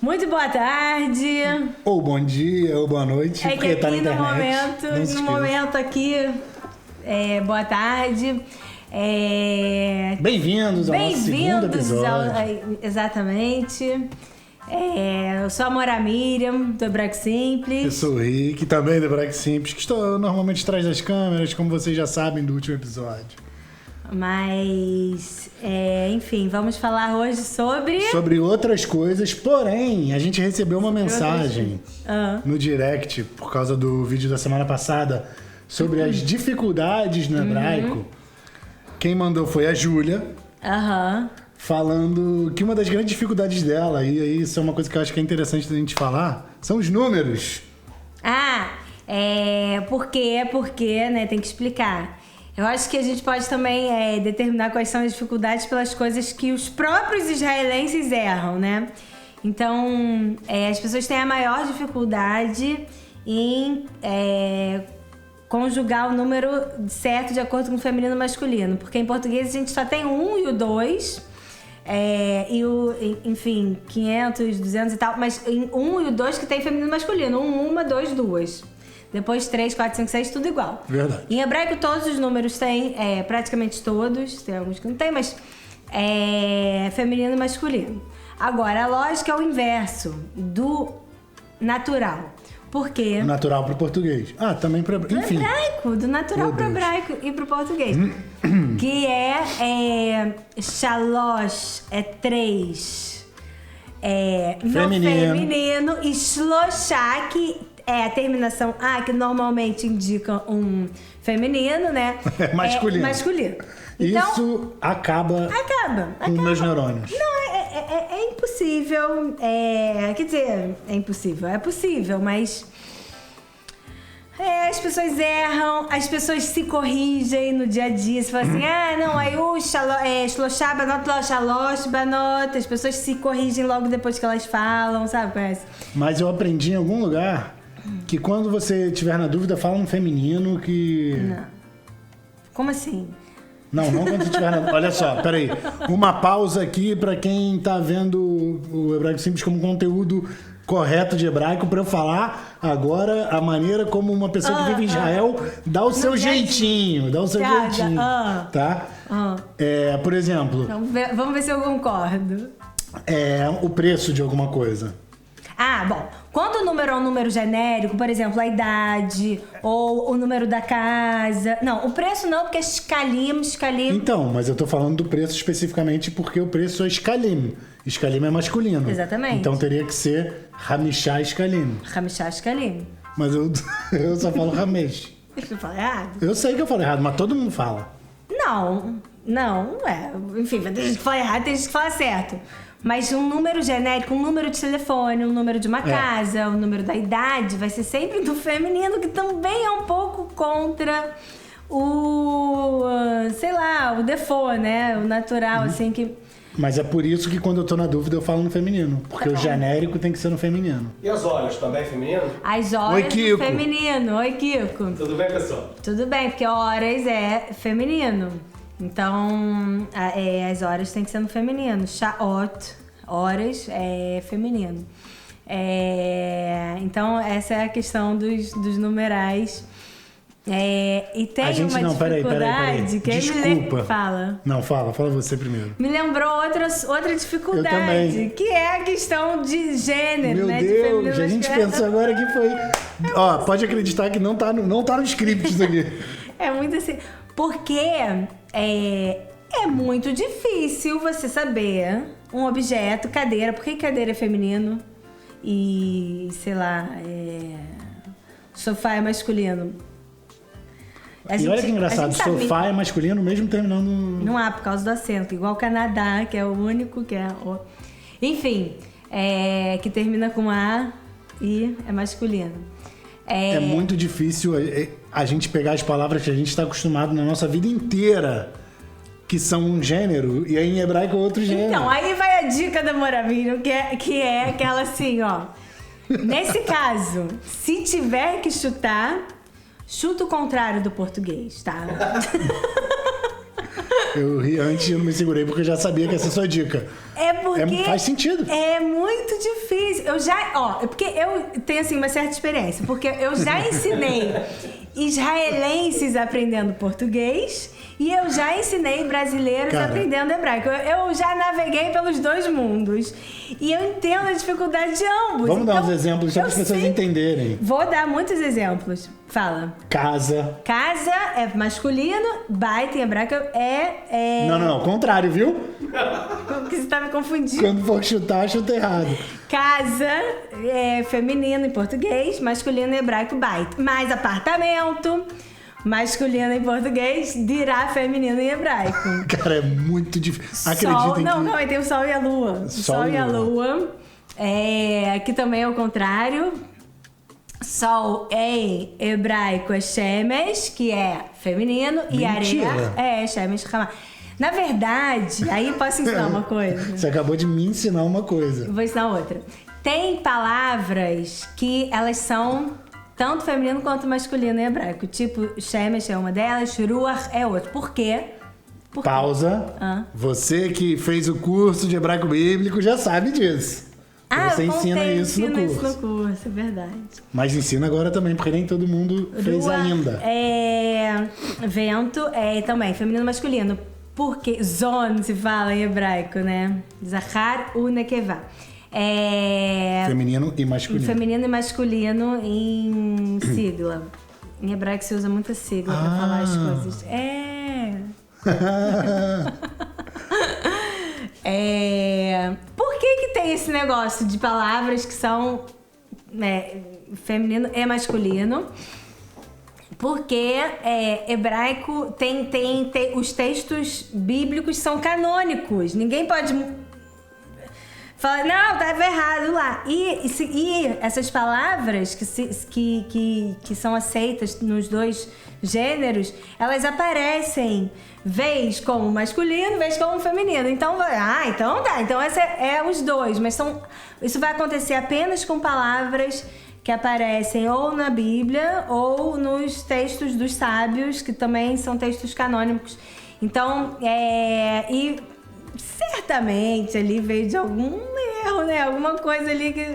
Muito boa tarde. Ou bom dia, ou boa noite. É que aqui tá na no momento aqui, boa tarde. Bem-vindos ao nosso segundo episódio. Exatamente. Eu sou a Amora Miriam, do Hebraico Simples. Eu sou o Rick, também do Hebraico Simples, que estou normalmente atrás das câmeras, como vocês já sabem do último episódio. Mas, enfim, vamos falar hoje sobre outras coisas, porém, a gente recebeu uma mensagem no direct, por causa do vídeo da semana passada, sobre as dificuldades no hebraico. Quem mandou foi a Júlia, falando que uma das grandes dificuldades dela, e aí isso é uma coisa que eu acho que é interessante da gente falar, são os números. Porque, né, tem que explicar. Eu acho que a gente pode também determinar quais são as dificuldades pelas coisas que os próprios israelenses erram, né? Então, as pessoas têm a maior dificuldade em conjugar o número certo de acordo com o feminino e o masculino. Porque em português a gente só tem o 1 e o 2, enfim, 500, 200 e tal, mas em 1 e o 2 que tem feminino e masculino. 1, 1, 2, 2. Depois 3, 4, 5, 6, tudo igual. Verdade. Em hebraico todos os números têm, praticamente todos, tem alguns que não tem, mas feminino e masculino. Agora, a lógica é o inverso do natural. Por quê? O natural pro português. Também pro hebraico. Enfim. Do hebraico, do natural pro hebraico e pro português. Que shalosh, 3. No feminino e shloshá, que é a terminação A, que normalmente indica um feminino, né? Masculino. Masculino. Então, isso acaba com meus neurônios. Não, é impossível. Quer dizer, é impossível. É possível, mas as pessoas erram, as pessoas se corrigem no dia a dia. Você fala assim, aí o shloshá banot lo shalosh banot. As pessoas se corrigem logo depois que elas falam, sabe? Conhece? Mas eu aprendi em algum lugar que quando você tiver na dúvida, fala no feminino que... Não. Como assim? Não quando você tiver na... Olha só, peraí. Uma pausa aqui pra quem tá vendo o Hebraico Simples como conteúdo correto de hebraico, pra eu falar agora a maneira como uma pessoa que vive em Israel dá o seu jeitinho. Dá o seu jeitinho, tá? Por exemplo... Então, vamos ver se eu concordo. O preço de alguma coisa. Bom, quando o número é um número genérico, por exemplo, a idade ou o número da casa... Não, o preço não, porque é shkalim. Então, mas eu tô falando do preço especificamente porque o preço é shkalim. Shkalim é masculino. Exatamente. Então teria que ser hamishá shkalim. Hamishá shkalim. Mas eu só falo hamesh. Você fala errado? Eu sei que eu falo errado, mas todo mundo fala. Não é. Enfim, tem gente que fala errado, tem gente que fala certo. Mas um número genérico, um número de telefone, um número de uma casa, um número da idade, vai ser sempre do feminino, que também é um pouco contra o, o default, né? O natural, assim, que... Mas é por isso que quando eu tô na dúvida eu falo no feminino. Porque o genérico tem que ser no feminino. E as horas também feminino? As horas no feminino. Oi, Kiko. Tudo bem, pessoal? Tudo bem, porque horas é feminino. Então, as horas tem que ser no feminino. Sha'ot, horas, é feminino. Então, essa é a questão dos numerais. E tem dificuldade que Desculpa. Fala. Não, fala você primeiro. Me lembrou outra dificuldade, que é a questão de gênero, Meu Deus, a gente pensou agora que foi... pode acreditar que não tá no script isso aqui. É muito assim... Porque é muito difícil você saber um objeto, cadeira. Por que cadeira é feminino e, sofá é masculino? E olha que engraçado, sofá é masculino mesmo terminando... Não há, por causa do acento. Igual o Canadá, que é o único que é... Enfim, que termina com A e é masculino. É muito difícil a gente pegar as palavras que a gente está acostumado na nossa vida inteira, que são um gênero, e aí em hebraico é outro gênero. Então, aí vai a dica da Moravilho, que é aquela assim, nesse caso, se tiver que chutar, chuta o contrário do português, tá? Eu ri antes e não me segurei porque eu já sabia que essa é a sua dica. É porque... faz sentido. É muito difícil. É porque eu tenho, assim, uma certa experiência. Porque eu já ensinei israelenses aprendendo português e eu já ensinei brasileiros aprendendo hebraico. Eu já naveguei pelos dois mundos. E eu entendo a dificuldade de ambos. Vamos dar uns exemplos só para as pessoas entenderem. Vou dar muitos exemplos. Fala. Casa. Casa é masculino, bait em hebraico é... Não, ao contrário, viu? Porque você tá me confundindo. Quando for chutar, chuta errado. Casa é feminino em português, masculino em hebraico, bait. Mais apartamento, masculino em português, dirá feminino em hebraico. Cara, é muito difícil. Acreditem Não, tem o sol e a lua. Sol e a lua. Aqui também é o contrário. Sol em hebraico é Shemesh, que é feminino, e areia é Shemesh Hamah. Na verdade, aí posso ensinar uma coisa? Você acabou de me ensinar uma coisa. Vou ensinar outra. Tem palavras que elas são tanto feminino quanto masculino em hebraico. Tipo, Shemesh é uma delas, Ruach é outra. Por quê? Pausa. Você que fez o curso de hebraico bíblico já sabe disso. Você ensina isso no curso. É verdade. Mas ensina agora também, porque nem todo mundo fez ainda. Vento é também feminino e masculino. Porque zon se fala em hebraico, né? Zahar u nekevá. Feminino e masculino. Feminino e masculino em sigla. Em hebraico se usa muita sigla pra falar as coisas. Por que tem esse negócio de palavras que são feminino e masculino? Porque hebraico tem os textos bíblicos são canônicos. Ninguém pode falar, não, estava errado lá. E essas palavras que são aceitas nos dois gêneros, elas aparecem vez como masculino, vez como feminino. Então, então tá. Então, essa é os dois. Mas isso vai acontecer apenas com palavras que aparecem ou na Bíblia ou nos textos dos sábios, que também são textos canônicos. Então, e certamente ali veio de algum erro, né? Alguma coisa ali que,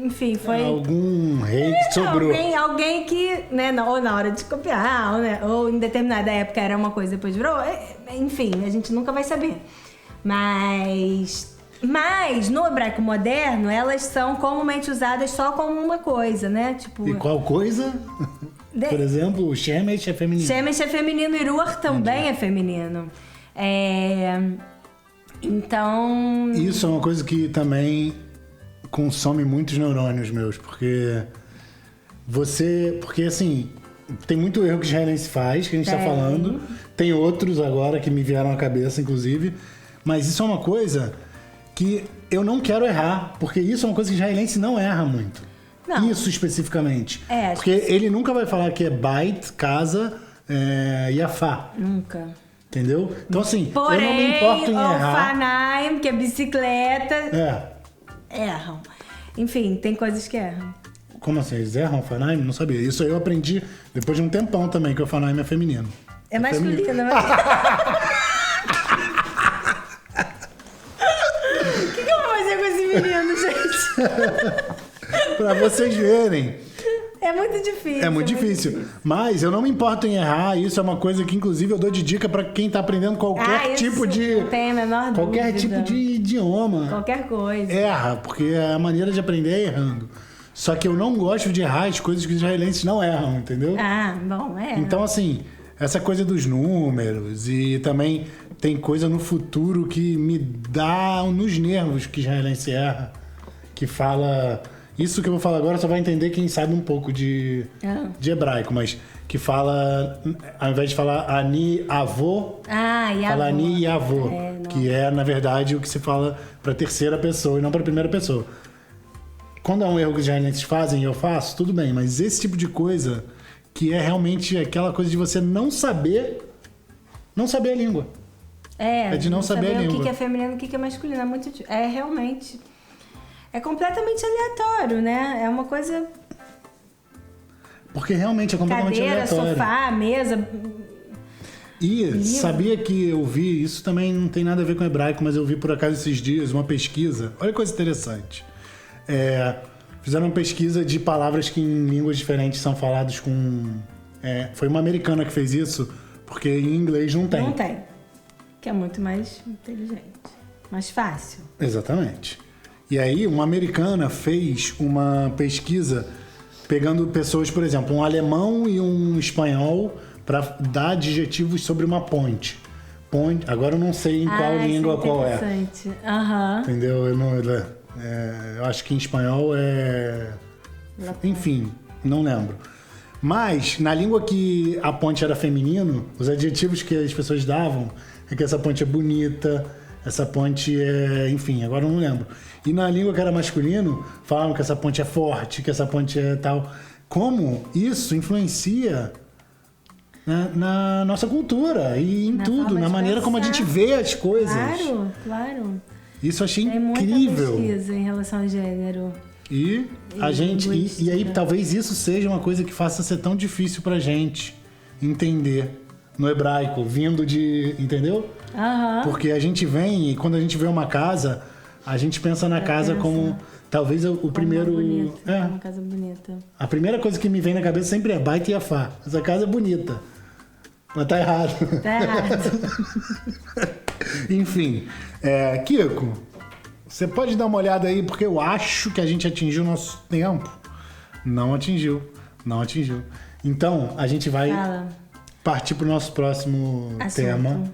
enfim, foi... Algum rei que sobrou. Alguém que, né, ou na hora de copiar, ou em determinada época era uma coisa e depois virou. Enfim, a gente nunca vai saber. Mas no hebraico moderno, elas são comumente usadas só como uma coisa, né? Tipo, e qual coisa? Por exemplo, o Shemesh é feminino. Shemesh é feminino e Ruach também é feminino. Então... Isso é uma coisa que também consome muitos neurônios meus, porque assim, tem muito erro que israelense faz, que a gente tá falando. Tem outros agora que me vieram à cabeça, inclusive. Mas isso é uma coisa que eu não quero errar, porque isso é uma coisa que israelense não erra muito. Não. Isso especificamente. Porque ele nunca vai falar que é bait, casa, yafá. Nunca. Entendeu? Então, assim, eu não me importo em errar. Orfanaim, que é bicicleta, erram. Enfim, tem coisas que erram. Como assim? Eles erram orfanaim? Não sabia. Isso aí eu aprendi depois de um tempão também, que o orfanaim é feminino. É masculino, né? O que eu vou fazer com esse menino, gente? Pra vocês verem. É muito difícil. É muito difícil. Mas eu não me importo em errar. Isso é uma coisa que, inclusive, eu dou de dica pra quem tá aprendendo qualquer tipo de... Não tem a menor dúvida. Qualquer tipo de idioma. Qualquer coisa. Erra, porque a maneira de aprender é errando. Só que eu não gosto de errar as coisas que os israelenses não erram, entendeu? Bom, Então, assim, essa coisa dos números e também tem coisa no futuro que me dá nos nervos que israelense erra. Que fala... Isso que eu vou falar agora só vai entender quem sabe um pouco de hebraico, mas que fala, ao invés de falar ani avô, fala ani e avô, que é, na verdade, o que se fala para terceira pessoa e não para primeira pessoa. Quando é um erro que os israelenses fazem e eu faço, tudo bem, mas esse tipo de coisa que é realmente aquela coisa de você não saber a língua. É de não saber a língua. O que é feminino e o que é masculino. É realmente... É completamente aleatório, né? É uma coisa... Porque realmente é completamente aleatório. Cadeira, sofá, mesa... E sabia que eu vi, isso também não tem nada a ver com hebraico, mas eu vi por acaso esses dias uma pesquisa. Olha que coisa interessante. Fizeram uma pesquisa de palavras que em línguas diferentes são faladas com... foi uma americana que fez isso, porque em inglês não tem. Não tem. Que é muito mais inteligente. Mais fácil. Exatamente. E aí, uma americana fez uma pesquisa pegando pessoas, por exemplo, um alemão e um espanhol para dar adjetivos sobre uma ponte. Agora eu não sei em qual língua qual é. Interessante. Aham. Entendeu? Eu acho que em espanhol é... Enfim, não lembro. Mas, na língua que a ponte era feminino, os adjetivos que as pessoas davam é que essa ponte é bonita, essa ponte é... Enfim, agora eu não lembro. E na língua que era masculino, falavam que essa ponte é forte, que essa ponte é tal. Como isso influencia na nossa cultura e em tudo, na maneira como a gente vê as coisas. Claro, claro. Isso eu achei Tem incrível. muita pesquisa em relação ao gênero. E a gente... E aí talvez isso seja uma coisa que faça ser tão difícil pra gente entender no hebraico, vindo de... Entendeu? Aham. Porque a gente vem e quando a gente vê uma casa, a gente pensa na casa como... Talvez o primeiro... Uma casa bonita. A primeira coisa que me vem na cabeça sempre é Bait Yafá. Essa casa é bonita. Mas tá errado. Tá errado. Enfim. Kiko, você pode dar uma olhada aí, porque eu acho que a gente atingiu o nosso tempo. Não atingiu. Então, a gente vai partir pro nosso próximo tema.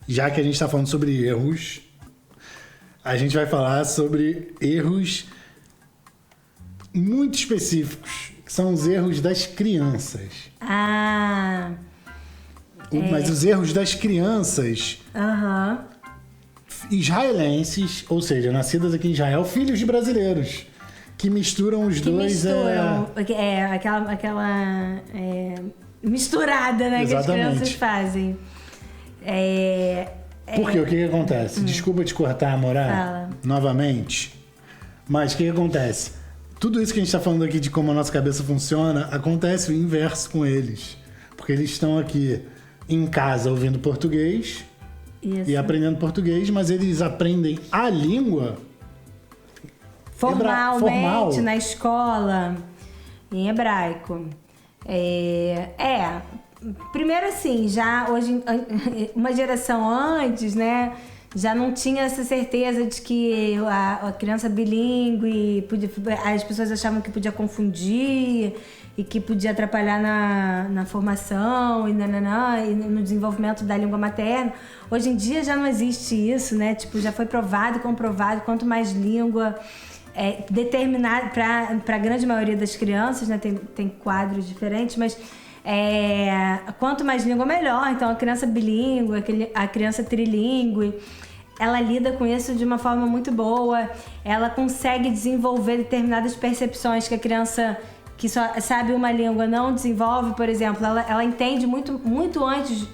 Já que a gente tá falando sobre erros, a gente vai falar sobre erros muito específicos, que são os erros das crianças. Mas os erros das crianças israelenses, ou seja, nascidas aqui em Israel, filhos de brasileiros, que misturam os dois. Aquela misturada, né? Exatamente. Que as crianças fazem. Porque o que acontece? Desculpa te cortar, Morá, novamente. Mas o que acontece? Tudo isso que a gente está falando aqui de como a nossa cabeça funciona, acontece o inverso com eles. Porque eles estão aqui em casa ouvindo português e aprendendo português, mas eles aprendem a língua formalmente na escola, em hebraico. Primeiro assim, já hoje, uma geração antes, né, já não tinha essa certeza de que a criança bilíngue, as pessoas achavam que podia confundir e que podia atrapalhar na formação e no desenvolvimento da língua materna. Hoje em dia já não existe isso, né? Tipo, já foi provado e comprovado, quanto mais língua determinada para a grande maioria das crianças, né? Tem quadros diferentes, mas quanto mais língua, melhor. Então, a criança bilíngue, a criança trilíngue, ela lida com isso de uma forma muito boa. Ela consegue desenvolver determinadas percepções que a criança que só sabe uma língua não desenvolve. Por exemplo, ela entende muito, muito antes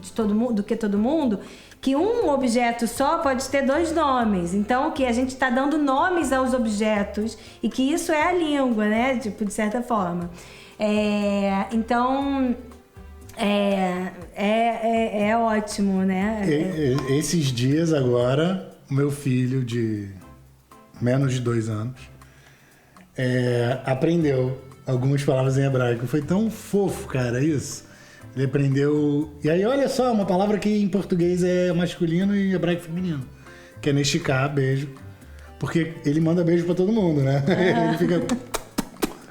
de todo mundo, do que todo mundo, que um objeto só pode ter dois nomes. Então, que a gente está dando nomes aos objetos e que isso é a língua, né? Tipo, de certa forma. Então, é ótimo, né? Esses dias agora, o meu filho de menos de 2 anos aprendeu algumas palavras em hebraico. Foi tão fofo, cara, isso. Ele aprendeu... E aí, olha só, uma palavra que em português é masculino e em hebraico feminino. Que é neshika, beijo. Porque ele manda beijo pra todo mundo, né? Ele fica...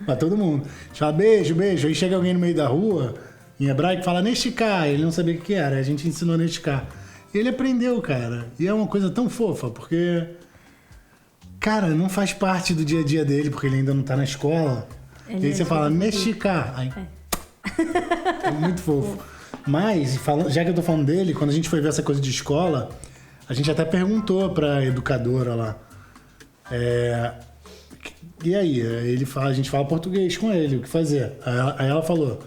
pra todo mundo. Fala beijo, beijo. Aí chega alguém no meio da rua, em hebraico, fala neshika. Ele não sabia o que era. A gente ensinou neshika. E ele aprendeu, cara. E é uma coisa tão fofa, porque... Cara, não faz parte do dia a dia dele, porque ele ainda não tá na escola. E aí você fala neshika. Aí... É muito fofo. Mas, já que eu tô falando dele, quando a gente foi ver essa coisa de escola, a gente até perguntou pra educadora lá. E aí, a gente fala português com ele, o que fazer? Aí ela falou,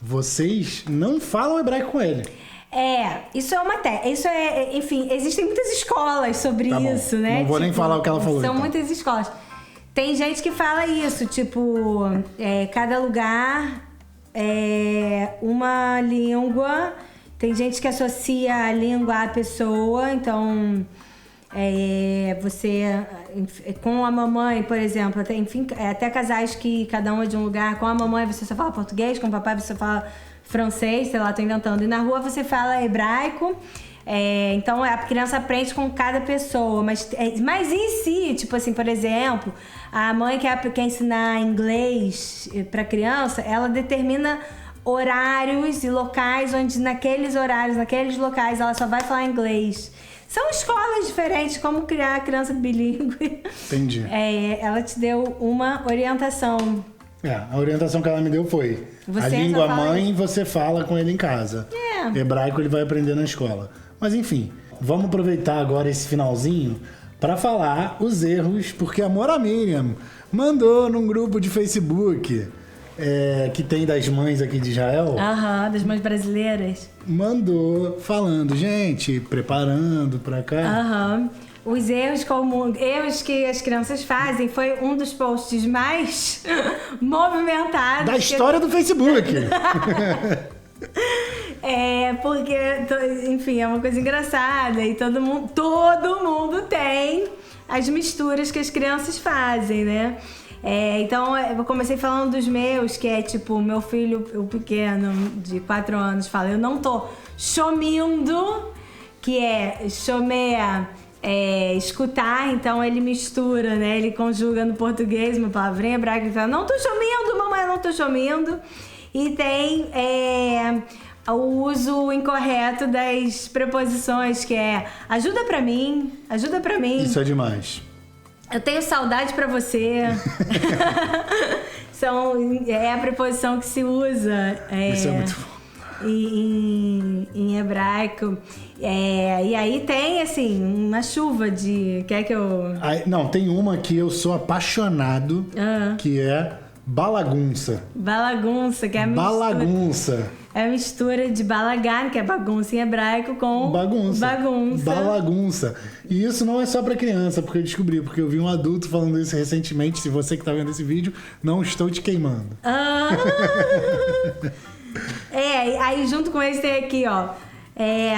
vocês não falam hebraico com ele. Isso é uma enfim, existem muitas escolas sobre isso, né? Não vou nem falar o que ela falou. São então. muitas escolas. Tem gente que fala isso, tipo, cada lugar uma língua. Tem gente que associa a língua à pessoa, então você com a mamãe, por exemplo, até casais que cada um é de um lugar, com a mamãe você só fala português, com o papai você fala francês, sei lá, tô inventando. E na rua você fala hebraico. Então a criança aprende com cada pessoa, mas em si, tipo assim, por exemplo, a mãe que quer ensinar inglês pra criança, ela determina horários e locais onde naqueles horários, naqueles locais ela só vai falar inglês. São escolas diferentes, como criar a criança bilíngue. Entendi. Ela te deu uma orientação. A orientação que ela me deu foi a língua mãe você fala com ele em casa. Hebraico ele vai aprender na escola. Mas enfim, vamos aproveitar agora esse finalzinho para falar os erros, porque a Mora Miriam mandou num grupo de Facebook que tem das mães aqui de Israel. Das mães brasileiras. Mandou falando, gente, preparando pra cá. Os erros que as crianças fazem foi um dos posts mais movimentados da história do Facebook. Porque, enfim, é uma coisa engraçada e todo mundo tem as misturas que as crianças fazem, né? Então, eu comecei falando dos meus, que é tipo, meu filho, o pequeno, de 4 anos, fala, eu não tô chomindo, que é chomeia, escutar, então ele mistura, né? Ele conjuga no português uma palavrinha hebraica, ele fala, não tô chomindo, mamãe, não tô chomindo. E tem o uso incorreto das preposições, que é ajuda pra mim. Isso é demais. Eu tenho saudade pra você. É a preposição que se usa. Isso é muito bom. Em hebraico. E aí tem, assim, uma chuva de... Quer que eu... Não, tem uma que eu sou apaixonado, que é balagunça. Balagunça, que é a mistura... Balagunça. É a mistura de balagan, que é bagunça em hebraico, com bagunça. Balagunça. E isso não é só pra criança, porque eu descobri, porque eu vi um adulto falando isso recentemente. Se você que tá vendo esse vídeo, não estou te queimando. Aí junto com esse tem aqui, ó.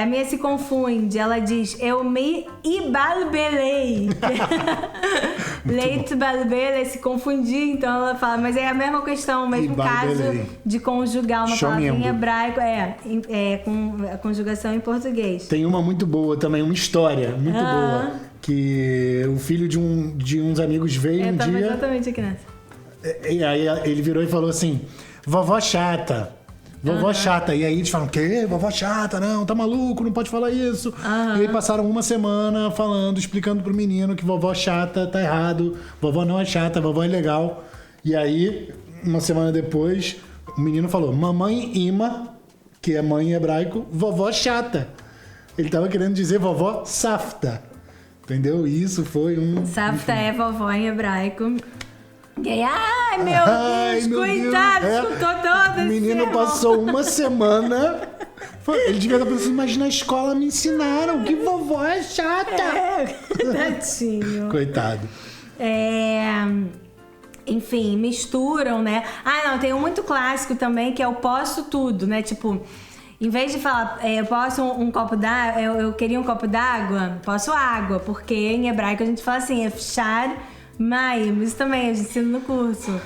A minha se confunde, ela diz, eu me ibalbelei. Leite balbele, se confundir, então ela fala, mas é a mesma questão, o mesmo caso de conjugar uma palavra em hebraico, com a conjugação em português. Tem uma muito boa também, uma história muito boa, que o filho de uns amigos veio um dia... exatamente aqui nessa. E aí ele virou e falou assim, vovó chata. Vovó chata. E aí eles falam, quê? Vovó chata? Não, tá maluco, não pode falar isso. E aí passaram uma semana falando, explicando pro menino que vovó chata tá errado. Vovó não é chata, vovó é legal. E aí, uma semana depois, o menino falou, mamãe ima, que é mãe em hebraico, vovó chata. Ele tava querendo dizer vovó safta. Entendeu? E isso foi um... Safta é vovó em hebraico. Ai, meu Deus, coitado, escutou todo. O menino passou uma semana. Ele devia estar pensando, mas na escola me ensinaram que vovó é chata. Tadinho. Coitado. Enfim, misturam, né? Não, tem um muito clássico também, que é o posso tudo, né? Tipo, em vez de falar, eu posso um copo d'água, eu queria um copo d'água, posso água, porque em hebraico a gente fala assim, efshar Maim, isso também a gente ensina no curso.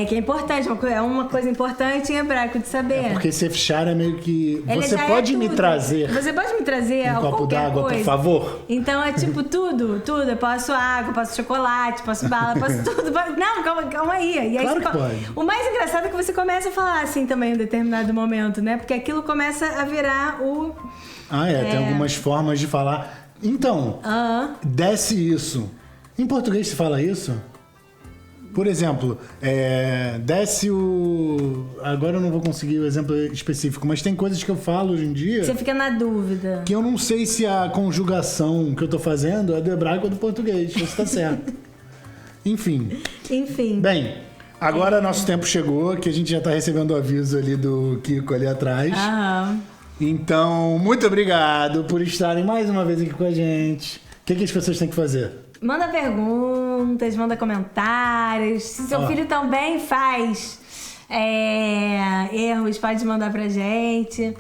Que é importante, é uma coisa importante em hebraico de saber. Porque se fechar é meio que... Você pode me trazer... Você pode me trazer um copo d'água, por favor? Então é tipo tudo. Eu posso água, posso chocolate, posso bala, posso tudo. Não, calma aí. E aí claro que pode. O mais engraçado é que você começa a falar assim também em um determinado momento, né? Porque aquilo começa a virar o... tem algumas formas de falar. Então, desce isso. Em português se fala isso? Por exemplo, desce o... Agora eu não vou conseguir o exemplo específico, mas tem coisas que eu falo hoje em dia... Você fica na dúvida. Que eu não sei se a conjugação que eu tô fazendo é do hebraico ou do português. Isso tá certo. Enfim. Bem, agora nosso tempo chegou, que a gente já tá recebendo o aviso ali do Kiko ali atrás. Então, muito obrigado por estarem mais uma vez aqui com a gente. O que as pessoas têm que fazer? Manda perguntas, manda comentários. Se seu filho também faz Erros, pode mandar pra gente.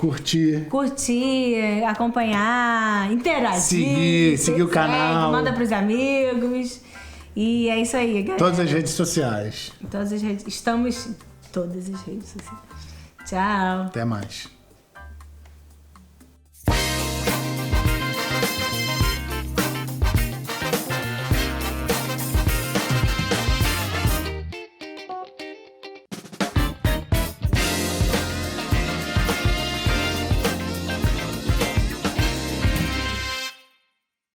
Curtir, Acompanhar, interagir. seguir o canal. Manda pros amigos. E é isso aí, galera. Todas as redes sociais. Estamos em todas as redes sociais. Tchau. Até mais.